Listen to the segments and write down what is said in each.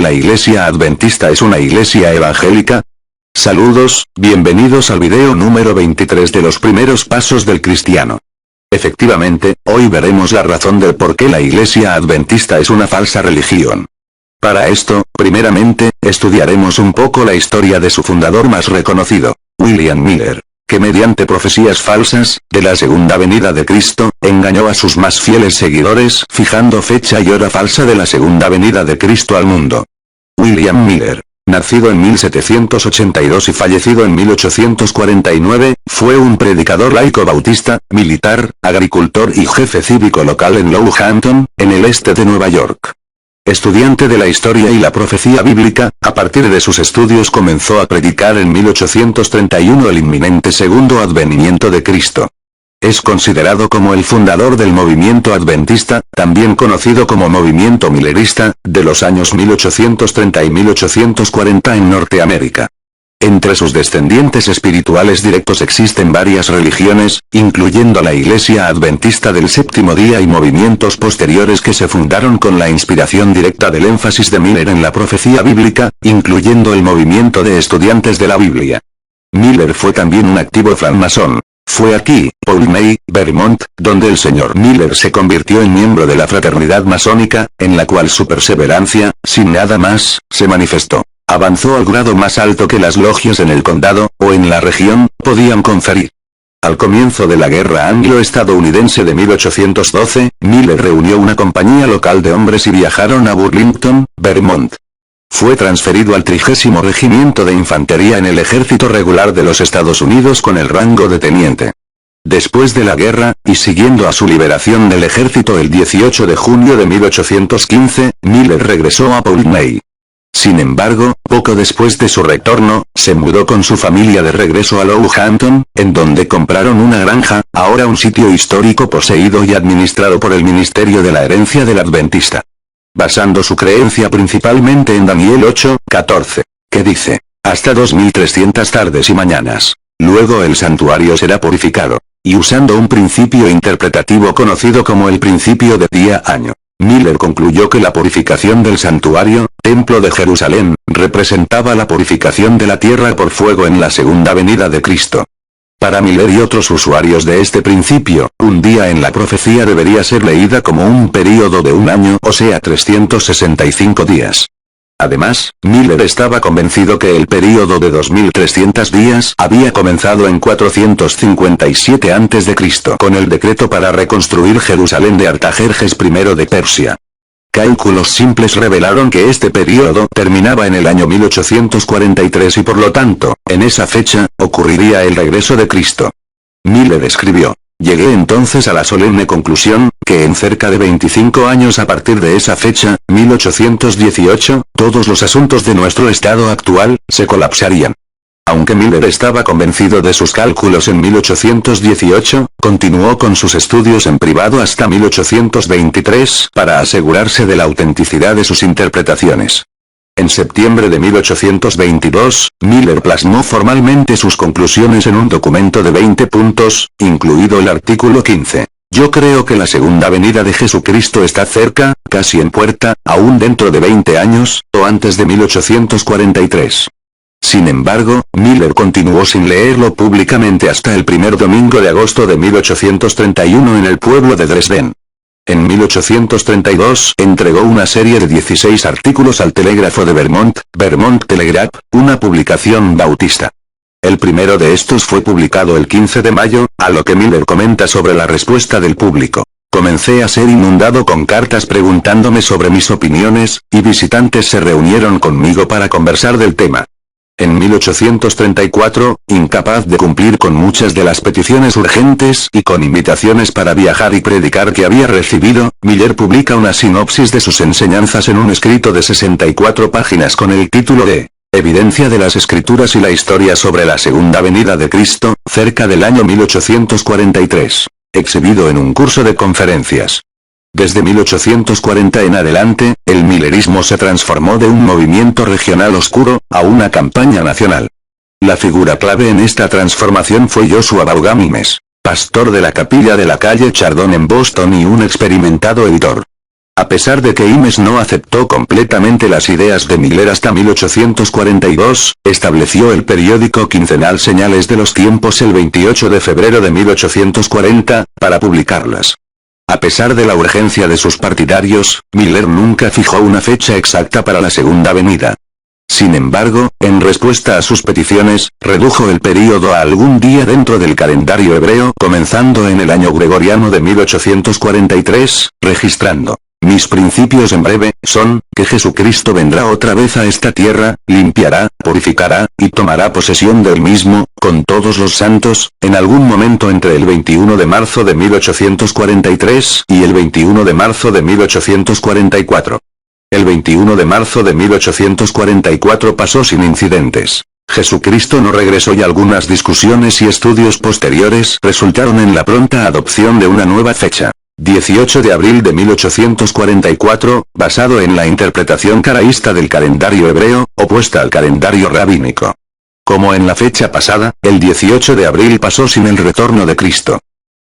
¿La iglesia adventista es una iglesia evangélica? Saludos, bienvenidos al video número 23 de los primeros pasos del cristiano. Efectivamente, hoy veremos la razón del por qué la iglesia adventista es una falsa religión. Para esto, primeramente, estudiaremos un poco la historia de su fundador más reconocido, William Miller, que mediante profecías falsas, de la segunda venida de Cristo, engañó a sus más fieles seguidores fijando fecha y hora falsa de la segunda venida de Cristo al mundo. William Miller, nacido en 1782 y fallecido en 1849, fue un predicador laico bautista, militar, agricultor y jefe cívico local en Lowhampton, en el este de Nueva York. Estudiante de la historia y la profecía bíblica, a partir de sus estudios comenzó a predicar en 1831 el inminente segundo advenimiento de Cristo. Es considerado como el fundador del movimiento adventista, también conocido como movimiento millerista, de los años 1830 y 1840 en Norteamérica. Entre sus descendientes espirituales directos existen varias religiones, incluyendo la Iglesia Adventista del Séptimo Día y movimientos posteriores que se fundaron con la inspiración directa del énfasis de Miller en la profecía bíblica, incluyendo el movimiento de estudiantes de la Biblia. Miller fue también un activo francmasón. Fue aquí, Paul May, Vermont, donde el señor Miller se convirtió en miembro de la fraternidad masónica, en la cual su perseverancia, sin nada más, se manifestó. Avanzó al grado más alto que las logias en el condado, o en la región, podían conferir. Al comienzo de la guerra anglo-estadounidense de 1812, Miller reunió una compañía local de hombres y viajaron a Burlington, Vermont. Fue transferido al 30º Regimiento de Infantería en el Ejército Regular de los Estados Unidos con el rango de teniente. Después de la guerra, y siguiendo a su liberación del ejército el 18 de junio de 1815, Miller regresó a Paul May. Sin embargo, poco después de su retorno, se mudó con su familia de regreso a Lowhampton, en donde compraron una granja, ahora un sitio histórico poseído y administrado por el Ministerio de la Herencia del Adventista. Basando su creencia principalmente en Daniel 8:14, que dice, hasta 2300 tardes y mañanas. Luego el santuario será purificado. Y usando un principio interpretativo conocido como el principio de día-año. Miller concluyó que la purificación del santuario, templo de Jerusalén, representaba la purificación de la tierra por fuego en la segunda venida de Cristo. Para Miller y otros usuarios de este principio, un día en la profecía debería ser leída como un período de un año, o sea 365 días. Además, Miller estaba convencido que el período de 2300 días había comenzado en 457 a.C. con el decreto para reconstruir Jerusalén de Artajerjes I de Persia. Cálculos simples revelaron que este período terminaba en el año 1843 y por lo tanto, en esa fecha, ocurriría el regreso de Cristo. Miller escribió, llegué entonces a la solemne conclusión, que en cerca de 25 años a partir de esa fecha, 1818, todos los asuntos de nuestro estado actual, se colapsarían. Aunque Miller estaba convencido de sus cálculos en 1818, continuó con sus estudios en privado hasta 1823 para asegurarse de la autenticidad de sus interpretaciones. En septiembre de 1822, Miller plasmó formalmente sus conclusiones en un documento de 20 puntos, incluido el artículo 15. Yo creo que la segunda venida de Jesucristo está cerca, casi en puerta, aún dentro de 20 años, o antes de 1843. Sin embargo, Miller continuó sin leerlo públicamente hasta el primer domingo de agosto de 1831 en el pueblo de Dresden. En 1832, entregó una serie de 16 artículos al Telégrafo de Vermont, Vermont Telegraph, una publicación bautista. El primero de estos fue publicado el 15 de mayo, a lo que Miller comenta sobre la respuesta del público. Comencé a ser inundado con cartas preguntándome sobre mis opiniones, y visitantes se reunieron conmigo para conversar del tema. En 1834, incapaz de cumplir con muchas de las peticiones urgentes y con invitaciones para viajar y predicar que había recibido, Miller publica una sinopsis de sus enseñanzas en un escrito de 64 páginas con el título de Evidencia de las Escrituras y la historia sobre la segunda venida de Cristo, cerca del año 1843, exhibido en un curso de conferencias. Desde 1840 en adelante, el millerismo se transformó de un movimiento regional oscuro, a una campaña nacional. La figura clave en esta transformación fue Joshua Vaughan Mimes, pastor de la capilla de la calle Chardon en Boston y un experimentado editor. A A pesar de que Imes no aceptó completamente las ideas de Miller hasta 1842, estableció el periódico quincenal Señales de los Tiempos el 28 de febrero de 1840, para publicarlas. A pesar de la urgencia de sus partidarios, Miller nunca fijó una fecha exacta para la segunda venida. Sin embargo, en respuesta a sus peticiones, redujo el período a algún día dentro del calendario hebreo, comenzando en el año gregoriano de 1843, registrando: mis principios en breve, son, que Jesucristo vendrá otra vez a esta tierra, limpiará, purificará, y tomará posesión del mismo, con todos los santos, en algún momento entre el 21 de marzo de 1843 y el 21 de marzo de 1844. El 21 de marzo de 1844 pasó sin incidentes. Jesucristo no regresó y algunas discusiones y estudios posteriores resultaron en la pronta adopción de una nueva fecha. 18 de abril de 1844, basado en la interpretación caraísta del calendario hebreo, opuesta al calendario rabínico. Como en la fecha pasada, el 18 de abril pasó sin el retorno de Cristo.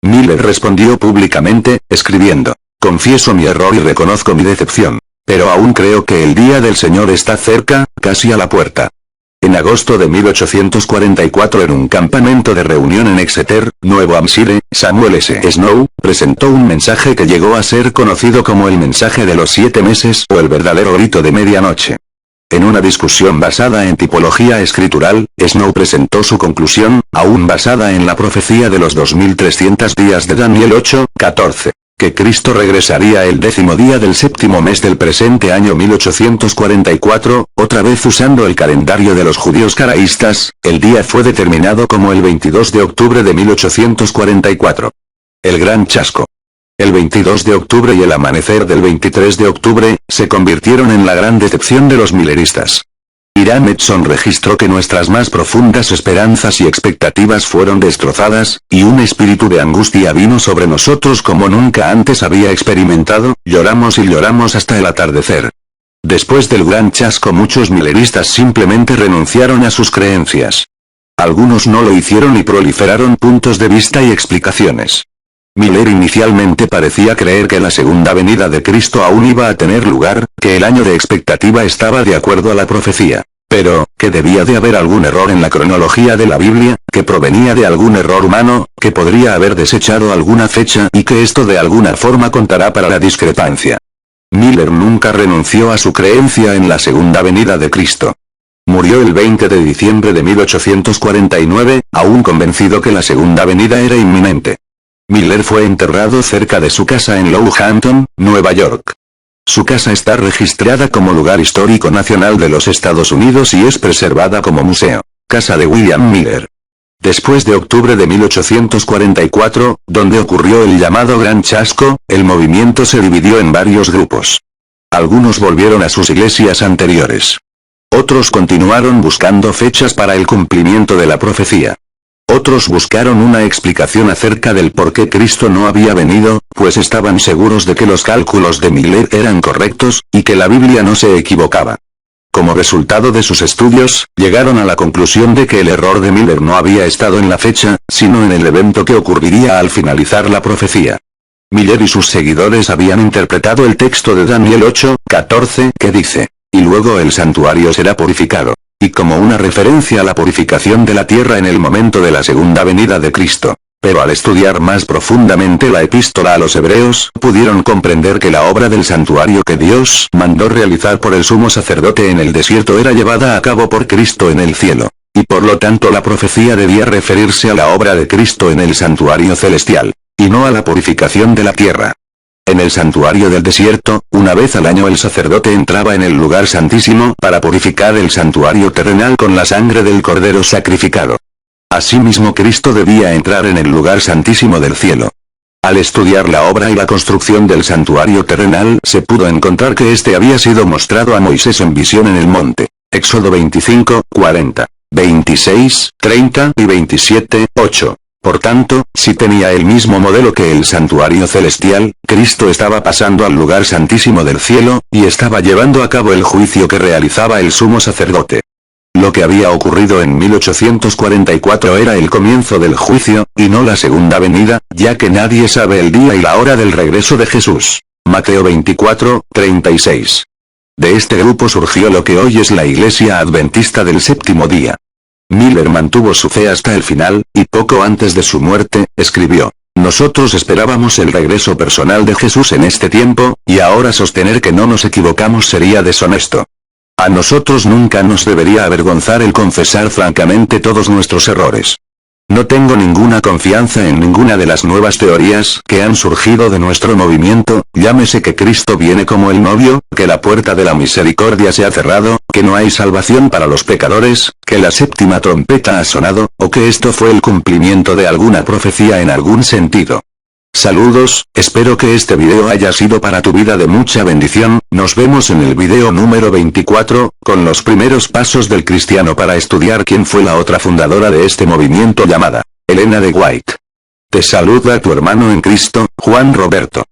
Miller respondió públicamente, escribiendo: confieso mi error y reconozco mi decepción. Pero aún creo que el día del Señor está cerca, casi a la puerta. En agosto de 1844 en un campamento de reunión en Exeter, Nuevo Hampshire, Samuel S. Snow, presentó un mensaje que llegó a ser conocido como el mensaje de los 7 meses o el verdadero grito de medianoche. En una discusión basada en tipología escritural, Snow presentó su conclusión, aún basada en la profecía de los 2300 días de Daniel 8:14. Que Cristo regresaría el 10º día del 7º mes del presente año 1844, otra vez usando el calendario de los judíos caraístas, el día fue determinado como el 22 de octubre de 1844. El gran chasco. El 22 de octubre y el amanecer del 23 de octubre, se convirtieron en la gran decepción de los milleristas. Hiram Edson registró que nuestras más profundas esperanzas y expectativas fueron destrozadas, y un espíritu de angustia vino sobre nosotros como nunca antes había experimentado, lloramos y lloramos hasta el atardecer. Después del gran chasco muchos milleristas simplemente renunciaron a sus creencias. Algunos no lo hicieron y proliferaron puntos de vista y explicaciones. Miller inicialmente parecía creer que la segunda venida de Cristo aún iba a tener lugar, que el año de expectativa estaba de acuerdo a la profecía. Pero, que debía de haber algún error en la cronología de la Biblia, que provenía de algún error humano, que podría haber desechado alguna fecha y que esto de alguna forma contará para la discrepancia. Miller nunca renunció a su creencia en la segunda venida de Cristo. Murió el 20 de diciembre de 1849, aún convencido que la segunda venida era inminente. Miller fue enterrado cerca de su casa en Lowhampton, Nueva York. Su casa está registrada como Lugar Histórico Nacional de los Estados Unidos y es preservada como museo. Casa de William Miller. Después de octubre de 1844, donde ocurrió el llamado Gran Chasco, el movimiento se dividió en varios grupos. Algunos volvieron a sus iglesias anteriores. Otros continuaron buscando fechas para el cumplimiento de la profecía. Otros buscaron una explicación acerca del por qué Cristo no había venido, pues estaban seguros de que los cálculos de Miller eran correctos, y que la Biblia no se equivocaba. Como resultado de sus estudios, llegaron a la conclusión de que el error de Miller no había estado en la fecha, sino en el evento que ocurriría al finalizar la profecía. Miller y sus seguidores habían interpretado el texto de Daniel 8:14 que dice: y luego el santuario será purificado. Y como una referencia a la purificación de la tierra en el momento de la segunda venida de Cristo. Pero al estudiar más profundamente la epístola a los hebreos, pudieron comprender que la obra del santuario que Dios mandó realizar por el sumo sacerdote en el desierto era llevada a cabo por Cristo en el cielo. Y por lo tanto la profecía debía referirse a la obra de Cristo en el santuario celestial, y no a la purificación de la tierra. En el santuario del desierto, una vez al año el sacerdote entraba en el lugar santísimo para purificar el santuario terrenal con la sangre del cordero sacrificado. Asimismo Cristo debía entrar en el lugar santísimo del cielo. Al estudiar la obra y la construcción del santuario terrenal se pudo encontrar que este había sido mostrado a Moisés en visión en el monte. Éxodo 25, 40, 26, 30 y 27, 8. Por tanto, si tenía el mismo modelo que el santuario celestial, Cristo estaba pasando al lugar santísimo del cielo, y estaba llevando a cabo el juicio que realizaba el sumo sacerdote. Lo que había ocurrido en 1844 era el comienzo del juicio, y no la segunda venida, ya que nadie sabe el día y la hora del regreso de Jesús. Mateo 24:36. De este grupo surgió lo que hoy es la Iglesia Adventista del Séptimo Día. Miller mantuvo su fe hasta el final, y poco antes de su muerte, escribió: "Nosotros esperábamos el regreso personal de Jesús en este tiempo, y ahora sostener que no nos equivocamos sería deshonesto. A nosotros nunca nos debería avergonzar el confesar francamente todos nuestros errores. No tengo ninguna confianza en ninguna de las nuevas teorías que han surgido de nuestro movimiento, llámese que Cristo viene como el novio, que la puerta de la misericordia se ha cerrado, que no hay salvación para los pecadores, que la séptima trompeta ha sonado, o que esto fue el cumplimiento de alguna profecía en algún sentido. Saludos, espero que este video haya sido para tu vida de mucha bendición. Nos vemos en el video número 24, con los primeros pasos del cristiano para estudiar quién fue la otra fundadora de este movimiento llamada Elena de White. Te saluda tu hermano en Cristo, Juan Roberto.